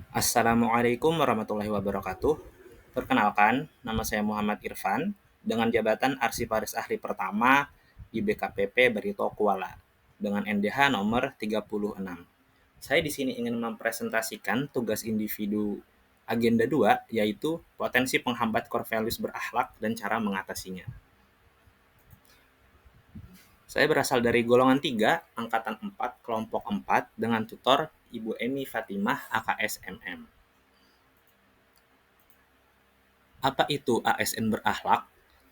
Assalamualaikum warahmatullahi wabarakatuh. Perkenalkan, nama saya Muhammad Irfan dengan jabatan Arsiparis Ahli Pertama di BKPP Barito Kuala dengan NDH nomor 36. Saya di sini ingin mempresentasikan tugas individu agenda 2 yaitu potensi penghambat core values berakhlak dan cara mengatasinya. Saya berasal dari golongan 3, angkatan 4, kelompok 4 dengan tutor Ibu Emi Fatimah AKS MM. Apa itu ASN berakhlak?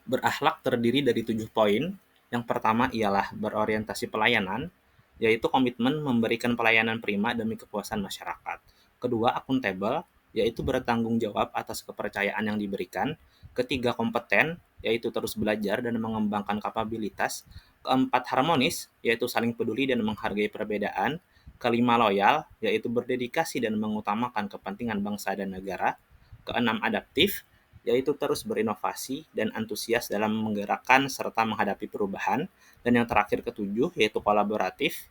Berakhlak terdiri dari 7 poin. Yang pertama ialah berorientasi pelayanan, yaitu komitmen memberikan pelayanan prima demi kepuasan masyarakat. Kedua, akuntabel, yaitu bertanggung jawab atas kepercayaan yang diberikan. Ketiga, kompeten, yaitu terus belajar dan mengembangkan kapabilitas. Keempat, harmonis, yaitu saling peduli dan menghargai perbedaan. Kelima, loyal, yaitu berdedikasi dan mengutamakan kepentingan bangsa dan negara. Keenam, adaptif, yaitu terus berinovasi dan antusias dalam menggerakkan serta menghadapi perubahan. Dan yang terakhir ketujuh, yaitu kolaboratif,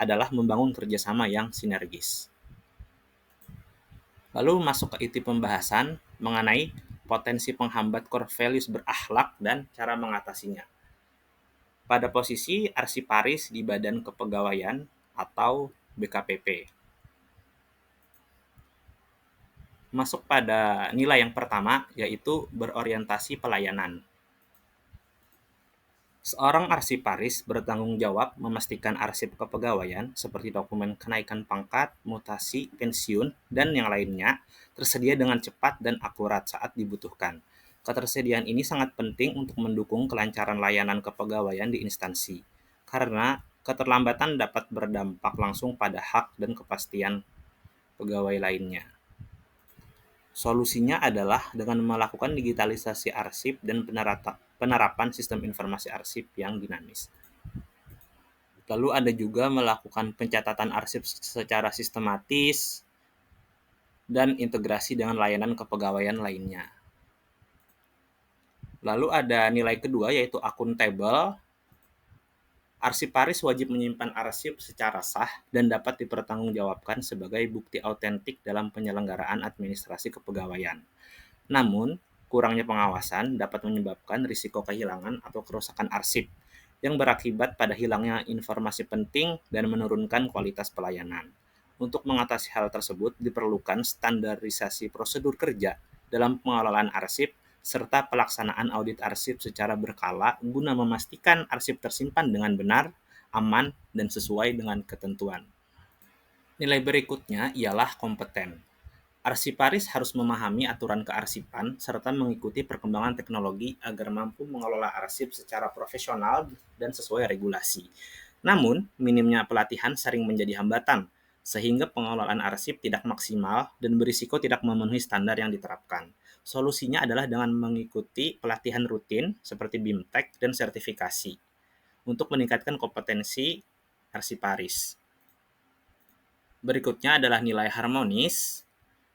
adalah membangun kerjasama yang sinergis. Lalu masuk ke inti pembahasan mengenai potensi penghambat core values berakhlak dan cara mengatasinya. Pada posisi arsiparis di Badan Kepegawaian atau BKPP. Masuk pada nilai yang pertama, yaitu berorientasi pelayanan. Seorang arsiparis bertanggung jawab memastikan arsip kepegawaian seperti dokumen kenaikan pangkat, mutasi, pensiun, dan yang lainnya tersedia dengan cepat dan akurat saat dibutuhkan. Ketersediaan ini sangat penting untuk mendukung kelancaran layanan kepegawaian di instansi, karena keterlambatan dapat berdampak langsung pada hak dan kepastian pegawai lainnya. Solusinya adalah dengan melakukan digitalisasi arsip dan penerapan sistem informasi arsip yang dinamis. Lalu ada juga melakukan pencatatan arsip secara sistematis dan integrasi dengan layanan kepegawaian lainnya. Lalu ada nilai kedua yaitu akuntabel. Arsiparis wajib menyimpan arsip secara sah dan dapat dipertanggungjawabkan sebagai bukti autentik dalam penyelenggaraan administrasi kepegawaian. Namun, kurangnya pengawasan dapat menyebabkan risiko kehilangan atau kerusakan arsip yang berakibat pada hilangnya informasi penting dan menurunkan kualitas pelayanan. Untuk mengatasi hal tersebut, diperlukan standarisasi prosedur kerja dalam pengelolaan arsip serta pelaksanaan audit arsip secara berkala guna memastikan arsip tersimpan dengan benar, aman, dan sesuai dengan ketentuan. Nilai berikutnya ialah kompeten. Arsiparis harus memahami aturan kearsipan serta mengikuti perkembangan teknologi agar mampu mengelola arsip secara profesional dan sesuai regulasi. Namun, minimnya pelatihan sering menjadi hambatan, sehingga pengelolaan arsip tidak maksimal dan berisiko tidak memenuhi standar yang diterapkan. Solusinya adalah dengan mengikuti pelatihan rutin seperti BIMTEK dan sertifikasi untuk meningkatkan kompetensi arsiparis. Berikutnya adalah nilai harmonis.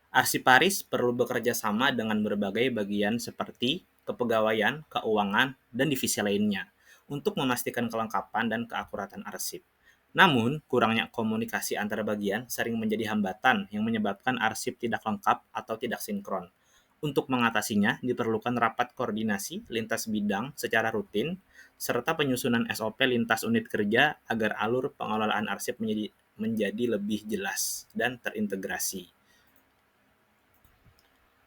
Arsiparis perlu bekerja sama dengan berbagai bagian seperti kepegawaian, keuangan, dan divisi lainnya untuk memastikan kelengkapan dan keakuratan arsip. Namun, kurangnya komunikasi antara bagian sering menjadi hambatan yang menyebabkan arsip tidak lengkap atau tidak sinkron. Untuk mengatasinya, diperlukan rapat koordinasi lintas bidang secara rutin, serta penyusunan SOP lintas unit kerja agar alur pengelolaan arsip menjadi lebih jelas dan terintegrasi.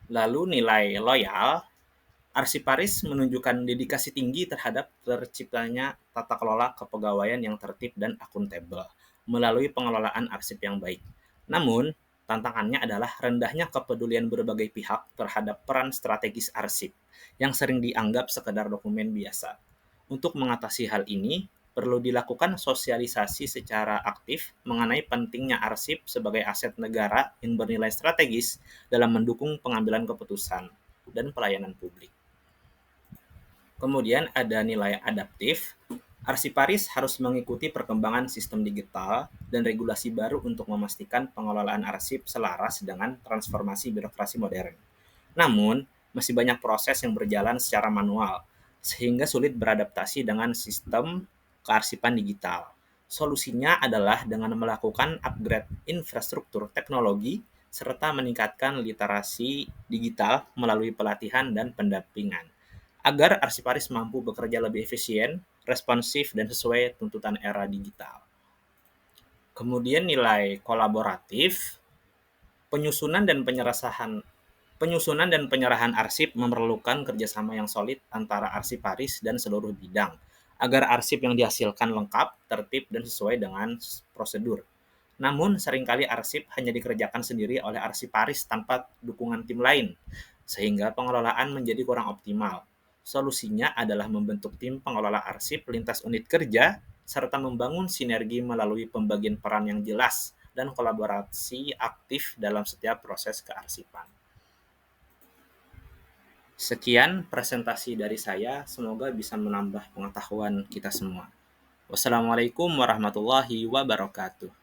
Lalu nilai loyal, arsiparis menunjukkan dedikasi tinggi terhadap terciptanya tata kelola kepegawaian yang tertib dan akuntabel melalui pengelolaan arsip yang baik. Namun, tantangannya adalah rendahnya kepedulian berbagai pihak terhadap peran strategis arsip yang sering dianggap sekedar dokumen biasa. Untuk mengatasi hal ini, perlu dilakukan sosialisasi secara aktif mengenai pentingnya arsip sebagai aset negara yang bernilai strategis dalam mendukung pengambilan keputusan dan pelayanan publik. Kemudian ada nilai adaptif. Arsiparis harus mengikuti perkembangan sistem digital dan regulasi baru untuk memastikan pengelolaan arsip selaras dengan transformasi birokrasi modern. Namun, masih banyak proses yang berjalan secara manual, sehingga sulit beradaptasi dengan sistem kearsipan digital. Solusinya adalah dengan melakukan upgrade infrastruktur teknologi serta meningkatkan literasi digital melalui pelatihan dan pendampingan, agar arsiparis mampu bekerja lebih efisien, responsif, dan sesuai tuntutan era digital. Kemudian nilai kolaboratif, penyusunan dan penyerahan arsip memerlukan kerjasama yang solid antara arsiparis dan seluruh bidang, agar arsip yang dihasilkan lengkap, tertib, dan sesuai dengan prosedur. Namun, seringkali arsip hanya dikerjakan sendiri oleh arsiparis tanpa dukungan tim lain, sehingga pengelolaan menjadi kurang optimal. Solusinya adalah membentuk tim pengelola arsip lintas unit kerja, serta membangun sinergi melalui pembagian peran yang jelas dan kolaborasi aktif dalam setiap proses kearsipan. Sekian presentasi dari saya, semoga bisa menambah pengetahuan kita semua. Wassalamualaikum warahmatullahi wabarakatuh.